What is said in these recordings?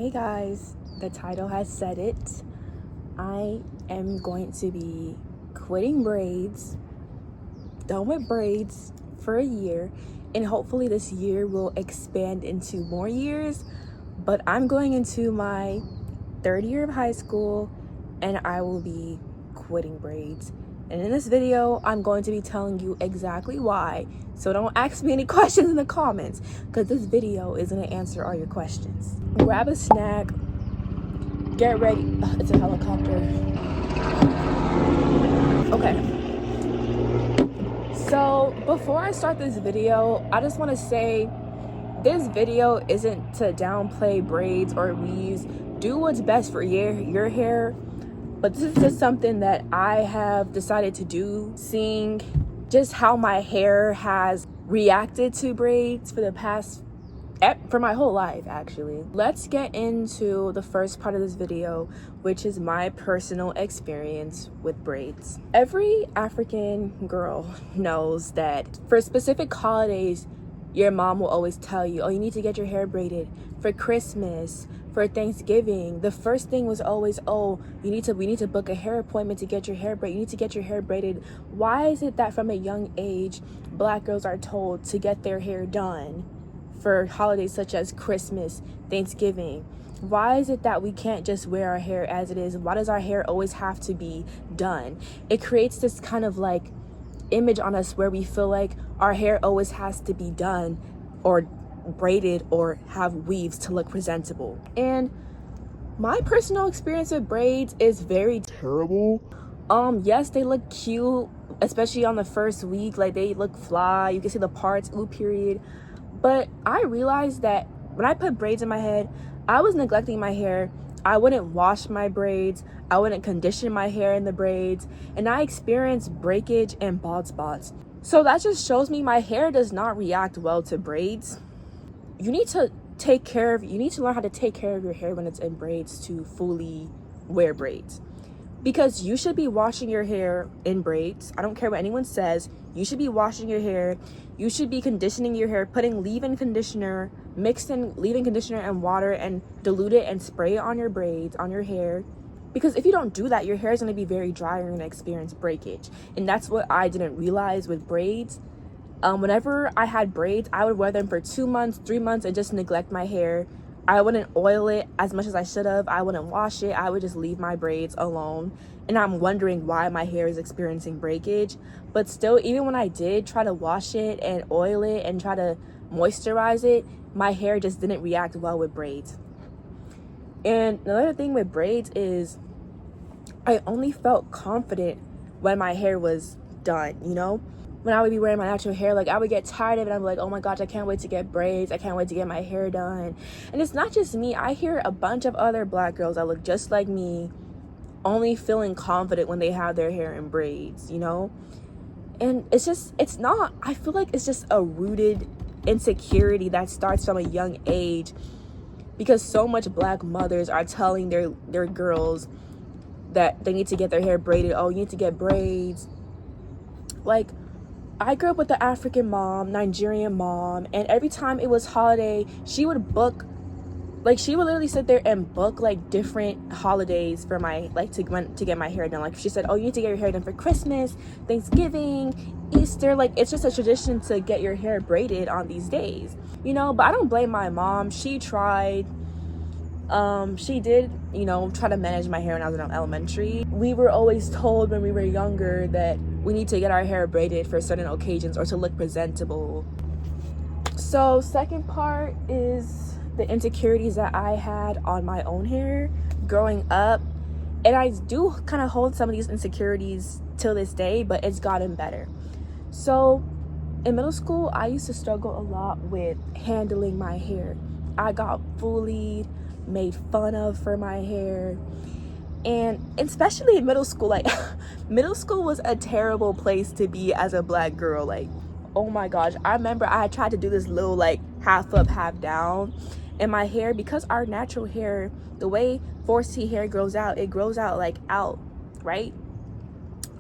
Hey guys, the title has said it. I am going to be quitting braids, done with braids for a year, and hopefully this year will expand into more years. But I'm going into my third year of high school and I will be quitting braids. And in this video, I'm going to be telling you exactly why. So don't ask me any questions in the comments because this video is going to answer all your questions. Grab a snack, get ready. Ugh, it's a helicopter. Okay. So before I start this video, I just want to say this video isn't to downplay braids or weaves. Do what's best for your hair. But this is just something that I have decided to do, seeing just how my hair has reacted to braids for my whole life, actually. Let's get into the first part of this video, which is my personal experience with braids. Every African girl knows that for specific holidays, your mom will always tell you, oh, you need to get your hair braided. For Christmas, for Thanksgiving, the first thing was always, oh, we need to book a hair appointment to get your hair braided. You need to get your hair braided. Why is it that from a young age, Black girls are told to get their hair done for holidays such as Christmas, Thanksgiving? Why is it that we can't just wear our hair as it is? Why does our hair always have to be done? It creates this kind of like image on us where we feel like our hair always has to be done or braided or have weaves to look presentable. And my personal experience with braids is very terrible. Yes, they look cute, especially on the first week, like they look fly, you can see the parts, ooh, period. But I realized that when I put braids in my head, I was neglecting my hair. I wouldn't wash my braids, I wouldn't condition my hair in the braids, and I experienced breakage and bald spots. So that just shows me my hair does not react well to braids. You need to learn how to take care of your hair when it's in braids to fully wear braids. Because you should be washing your hair in braids. I don't care what anyone says. You should be washing your hair. You should be conditioning your hair, putting leave-in conditioner, mixed in leave-in conditioner and water and dilute it and spray it on your braids, on your hair. Because if you don't do that, your hair is going to be very dry and you're going to experience breakage. And that's what I didn't realize with braids. Whenever I had braids, I would wear them for 2 months, 3 months and just neglect my hair. I wouldn't oil it as much as I should have. I wouldn't wash it. I would just leave my braids alone. And I'm wondering why my hair is experiencing breakage. But still, even when I did try to wash it and oil it and try to moisturize it, my hair just didn't react well with braids. And another thing with braids is I only felt confident when my hair was done, you know? When I would be wearing my natural hair, like I would get tired of it. I'm like, oh my gosh, I can't wait to get braids. I can't wait to get my hair done. And it's not just me. I hear a bunch of other Black girls that look just like me only feeling confident when they have their hair in braids, you know? And I feel like it's just a rooted insecurity that starts from a young age because so much Black mothers are telling their girls that they need to get their hair braided. Oh, you need to get braids. Like, I grew up with the African mom, Nigerian mom, and every time it was holiday, she would literally sit there and book like different holidays for my to get my hair done. Like she said, oh, you need to get your hair done for Christmas, Thanksgiving, Easter. Like it's just a tradition to get your hair braided on these days, you know. But I don't blame my mom. She tried. She did, you know, try to manage my hair when I was in elementary. We were always told when we were younger that we need to get our hair braided for certain occasions or to look presentable. So second part is the insecurities that I had on my own hair growing up. And I do kind of hold some of these insecurities till this day, but it's gotten better. So in middle school, I used to struggle a lot with handling my hair. I got bullied, made fun of for my hair. And especially in middle school, like middle school was a terrible place to be as a Black girl. Like, oh my gosh, I remember I had tried to do this little like half up, half down, and my hair, because our natural hair, the way 4C hair grows out, it grows out like out, right?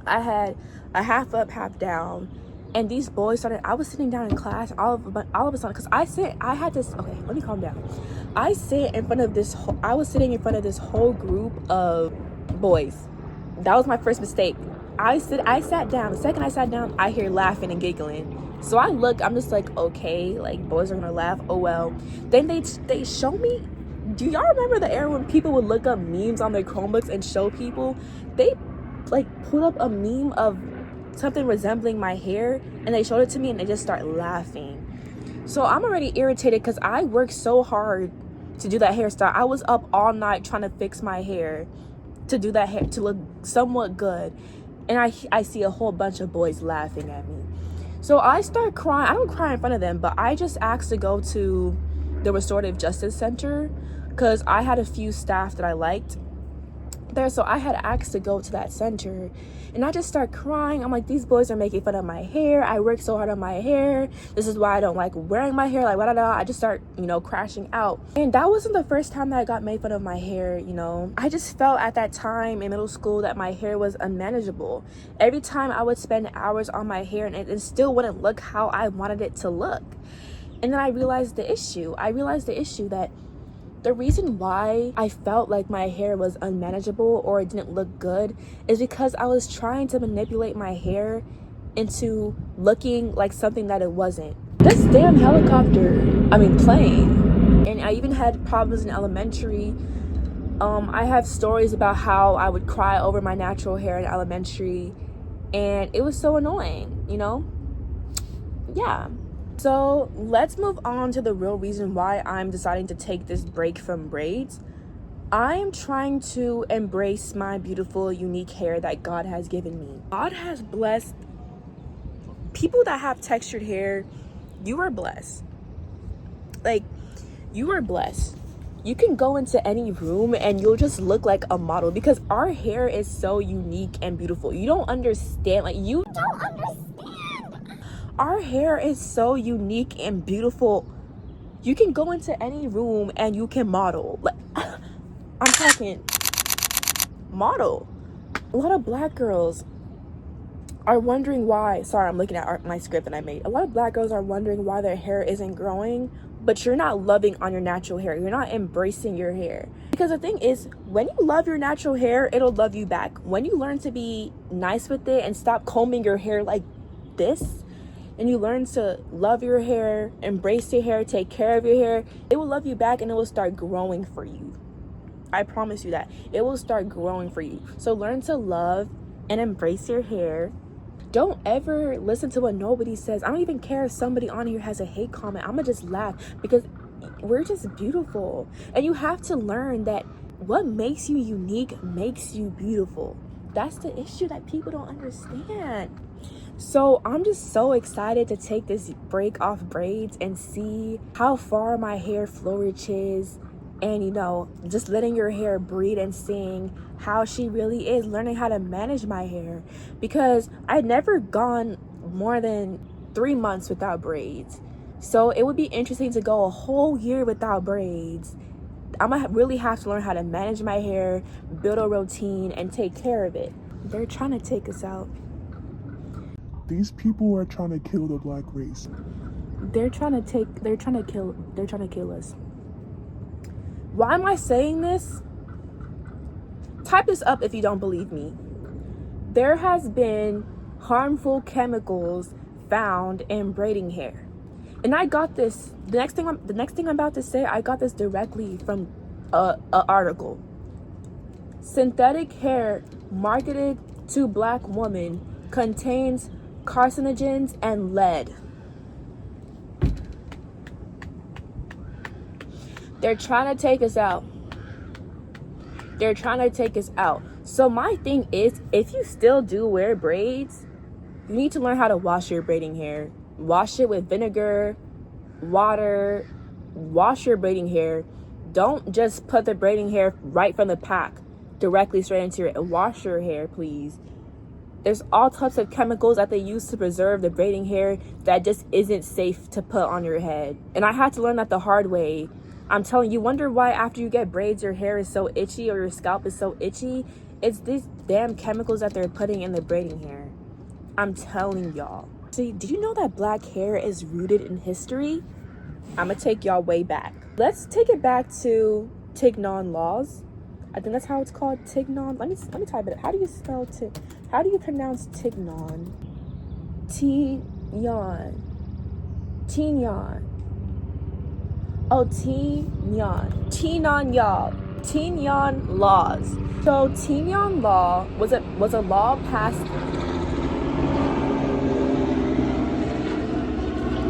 I had a half up, half down, And these boys started, I was sitting down in class, and all of a sudden, because I had this, okay, let me calm down. I was sitting in front of this whole group of boys. That was my first mistake. I sat down. The second I sat down, I hear laughing and giggling. So I look, I'm just like, okay, like boys are gonna laugh, oh well. Then they show me, do y'all remember the era when people would look up memes on their Chromebooks and show people? They like pulled up a meme of something resembling my hair, and they showed it to me, and they just start laughing. So I'm already irritated because I worked so hard to do that hairstyle. I was up all night trying to fix my hair to do that hair to look somewhat good, and I see a whole bunch of boys laughing at me. So I start crying. I don't cry in front of them, but I just asked to go to the Restorative Justice Center because I had a few staff that I liked there, so I had asked to go to that center, and I just start crying. I'm like, these boys are making fun of my hair. I worked so hard on my hair. This is why I don't like wearing my hair, like blah, blah, blah. I just start, crashing out. And that wasn't the first time that I got made fun of my hair. I just felt at that time in middle school that my hair was unmanageable. Every time I would spend hours on my hair, and it still wouldn't look how I wanted it to look. And then I realized the issue that the reason why I felt like my hair was unmanageable or it didn't look good is because I was trying to manipulate my hair into looking like something that it wasn't. This damn plane. And I even had problems in elementary. I have stories about how I would cry over my natural hair in elementary, and it was so annoying, Yeah. So let's move on to the real reason why I'm deciding to take this break from braids. I'm trying to embrace my beautiful, unique hair that God has given me. God has blessed people that have textured hair. You are blessed. Like, you are blessed. You can go into any room and you'll just look like a model because our hair is so unique and beautiful. You don't understand. Our hair is so unique and beautiful. You can go into any room and you can model. Like, I'm talking model. A lot of black girls are wondering why. Sorry, I'm looking at my script that I made. A lot of black girls are wondering why their hair isn't growing, but you're not loving on your natural hair. You're not embracing your hair. Because the thing is, when you love your natural hair, it'll love you back. When you learn to be nice with it and stop combing your hair like this, and you learn to love your hair, embrace your hair, take care of your hair, it will love you back and it will start growing for you. I promise you that. It will start growing for you. So learn to love and embrace your hair. Don't ever listen to what nobody says. I don't even care if somebody on here has a hate comment. I'm gonna just laugh because we're just beautiful. And you have to learn that what makes you unique makes you beautiful. That's the issue that people don't understand. So I'm just so excited to take this break off braids and see how far my hair flourishes, and just letting your hair breathe and seeing how she really is, learning how to manage my hair, because I'd never gone more than 3 months without braids. So it would be interesting to go a whole year without braids. I'm gonna really have to learn how to manage my hair, build a routine, and take care of it. They're trying to take us out. These people are trying to kill the black race. They're trying to kill us. Why am I saying this? Type this up if you don't believe me. There has been harmful chemicals found in braiding hair. And I got this, the next thing I'm about to say, I got this directly from a article. Synthetic hair marketed to black women contains carcinogens and lead. They're trying to take us out. So my thing is, if you still do wear braids, you need to learn how to wash your braiding hair. Wash it with vinegar, water. Wash your braiding hair. Don't just put the braiding hair right from the pack directly straight into it. Wash your hair, please. There's all types of chemicals that they use to preserve the braiding hair that just isn't safe to put on your head. And I had to learn that the hard way. I'm telling you, wonder why after you get braids, your hair is so itchy or your scalp is so itchy? It's these damn chemicals that they're putting in the braiding hair. I'm telling y'all. See, do you know that black hair is rooted in history? I'm gonna take y'all way back. Let's take it back to Tignon laws. I think that's how it's called, Tignon. Let me type it. How do you pronounce Tignon? Tignon. Tignon. Oh, Tignon. Tignon, y'all. Tignon laws. So Tignon law was a law passed.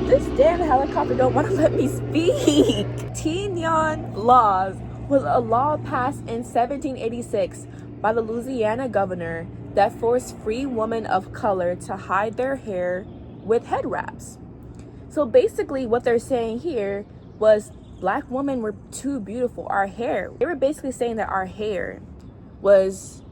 This damn helicopter don't want to let me speak. Tignon laws was a law passed in 1786 by the Louisiana governor that forced free women of color to hide their hair with head wraps. So basically what they're saying here was black women were too beautiful. Our hair, they were basically saying that our hair was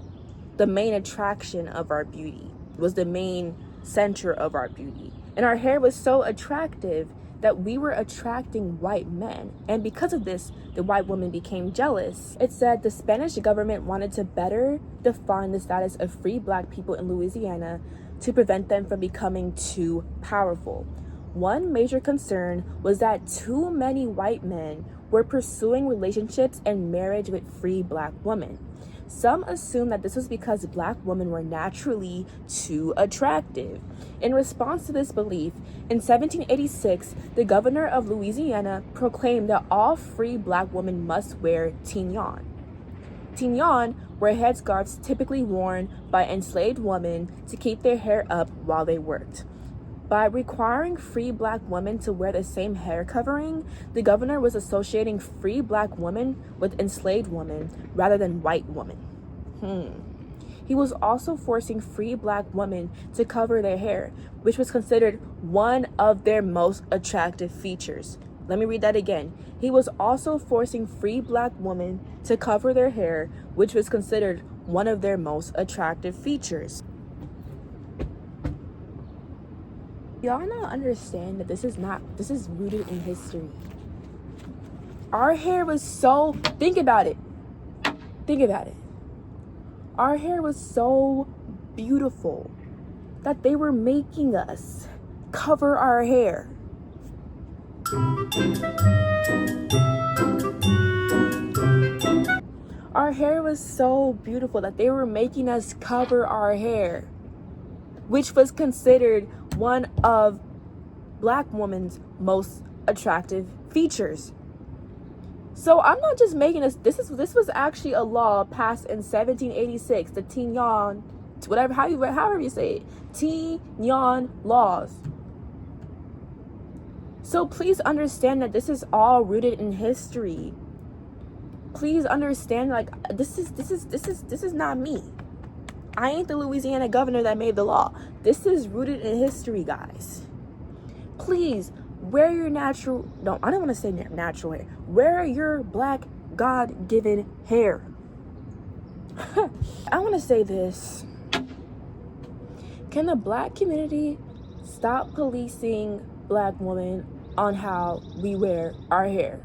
the main attraction of our beauty, was the main center of our beauty. And our hair was so attractive that we were attracting white men. And because of this, the white women became jealous. It said the Spanish government wanted to better define the status of free black people in Louisiana to prevent them from becoming too powerful. One major concern was that too many white men were pursuing relationships and marriage with free black women. Some assume that this was because black women were naturally too attractive. In response to this belief, in 1786, the governor of Louisiana proclaimed that all free black women must wear tignon. Tignon were headscarves typically worn by enslaved women to keep their hair up while they worked. By requiring free black women to wear the same hair covering, the governor was associating free black women with enslaved women rather than white women. He was also forcing free black women to cover their hair, which was considered one of their most attractive features. Let me read that again. He was also forcing free black women to cover their hair, which was considered one of their most attractive features. Y'all not understand that this is rooted in history. Our hair was so, think about it. Our hair was so beautiful that they were making us cover our hair. Our hair was so beautiful that they were making us cover our hair, which was considered one of black women's most attractive features. So I'm not just making this was actually a law passed in 1786, the Tignon, however you say it, Tignon laws. So please understand that this is all rooted in history. Please understand, like, this is not me. I ain't the Louisiana governor that made the law. This is rooted in history, guys. Please wear your natural, no, I don't want to say natural hair. Wear your black God-given hair. I want to say this. Can the black community stop policing black women on how we wear our hair?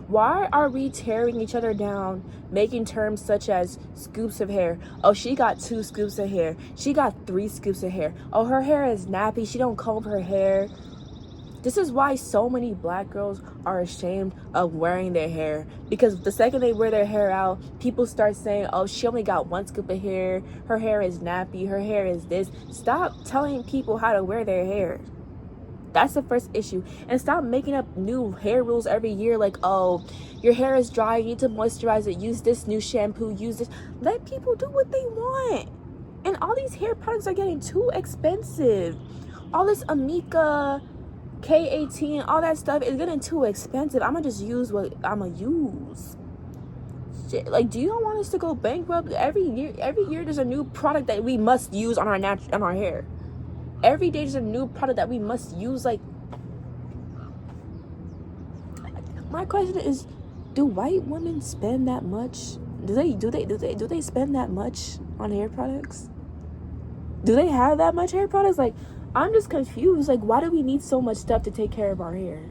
Why are we tearing each other down, making terms such as scoops of hair? Oh, she got 2 scoops of hair. She got 3 scoops of hair. Oh, her hair is nappy. She don't comb her hair. This is why so many black girls are ashamed of wearing their hair. Because the second they wear their hair out, people start saying, oh, she only got 1 scoop of hair. Her hair is nappy. Her hair is this. Stop telling people how to wear their hair. That's the first issue. And stop making up new hair rules every year, like, oh, your hair is dry, you need to moisturize it, use this new shampoo, use this. Let people do what they want. And all these hair products are getting too expensive. All this Amika, K18, all that stuff is getting too expensive. I'm gonna just use what I'm gonna use. Shit, like, do you don't want us to go bankrupt? Every year there's a new product that we must use on our hair. Every day there's a new product that we must use. Like, my question is, do white women spend that much? Do they spend that much on hair products? Do they have that much hair products? Like, I'm just confused. Like, why do we need so much stuff to take care of our hair?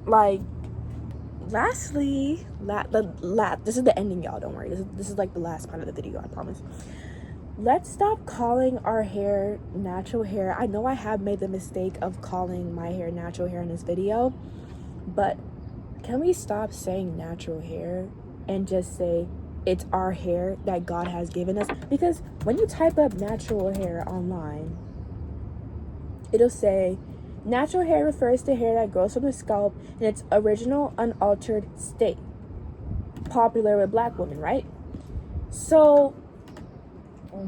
Like, lastly, this is the ending, y'all. Don't worry. This is like the last part of the video, I promise. let's stop calling our hair natural hair. I know I have made the mistake of calling my hair natural hair in this video, but can we stop saying natural hair and just say it's our hair that God has given us? Because when you type up natural hair online, it'll say natural hair refers to hair that grows from the scalp in its original unaltered state, popular with Black women, right? So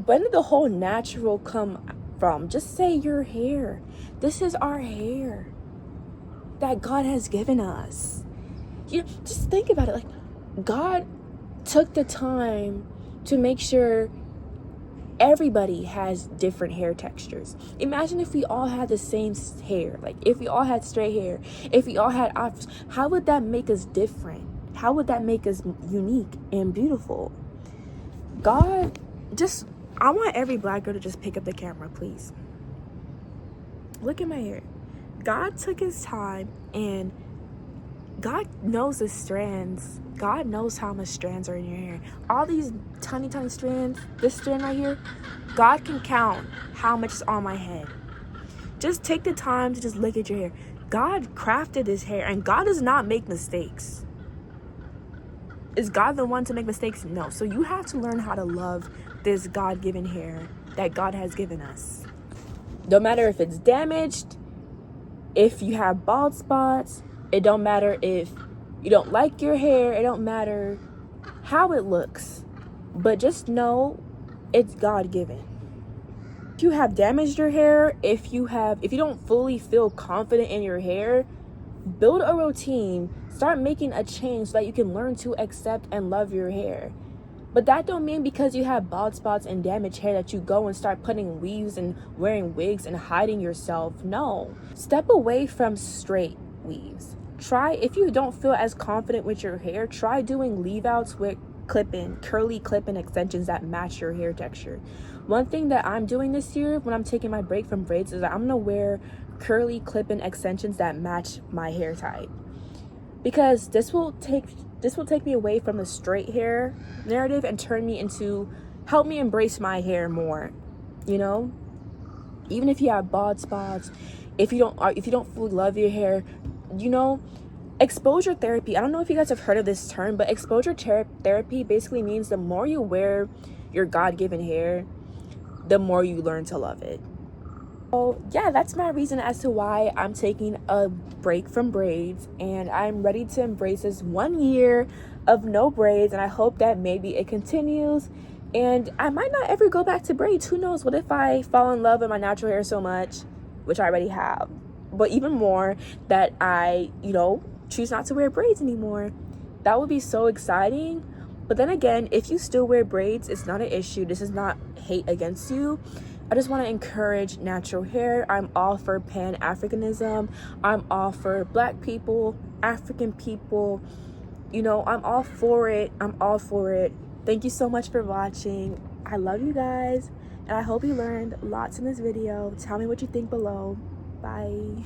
when did the whole natural come from? Just say your hair. This is our hair that God has given us. You just think about it. Like, God took the time to make sure everybody has different hair textures. Imagine if we all had the same hair. Like, if we all had straight hair, if we all had afros, how would that make us different? How would that make us unique and beautiful? God, I want every Black girl to just pick up the camera, please. Look at my hair. God took his time, and God knows the strands. God knows how much strands are in your hair. All these tiny strands, this strand right here, God can count how much is on my head. Just take the time to just look at your hair. God crafted this hair, and God does not make mistakes. Is God the one to make mistakes? No. So you have to learn how to love this God-given hair that God has given us. No matter if it's damaged, if you have bald spots, it don't matter if you don't like your hair, it don't matter how it looks, but just know it's God-given. If you have damaged your hair, if you don't fully feel confident in your hair, build a routine, start making a change so that you can learn to accept and love your hair. But that don't mean because you have bald spots and damaged hair that you go and start putting weaves and wearing wigs and hiding yourself. No. Step away from straight weaves. Try, if you don't feel as confident with your hair, try doing leave outs with curly clip-in extensions that match your hair texture. One thing that I'm doing this year when I'm taking my break from braids is that I'm gonna wear curly clip-in extensions that match my hair type, because this will take me away from the straight hair narrative and help me embrace my hair more. You know, even if you have bald spots, if you don't fully love your hair, you know, exposure therapy, I don't know if you guys have heard of this term, but exposure therapy basically means the more you wear your God-given hair, the more you learn to love it. So yeah, that's my reason as to why I'm taking a break from braids, and I'm ready to embrace this 1 year of no braids, and I hope that maybe it continues and I might not ever go back to braids. Who knows? What if I fall in love with my natural hair so much, which I already have, but even more, that I, choose not to wear braids anymore? That would be so exciting. But then again, if you still wear braids, it's not an issue. This is not hate against you. I just want to encourage natural hair. I'm all for Pan-Africanism. I'm all for Black people, African people. I'm all for it. Thank you so much for watching. I love you guys, and I hope you learned lots in this video. Tell me what you think below. Bye.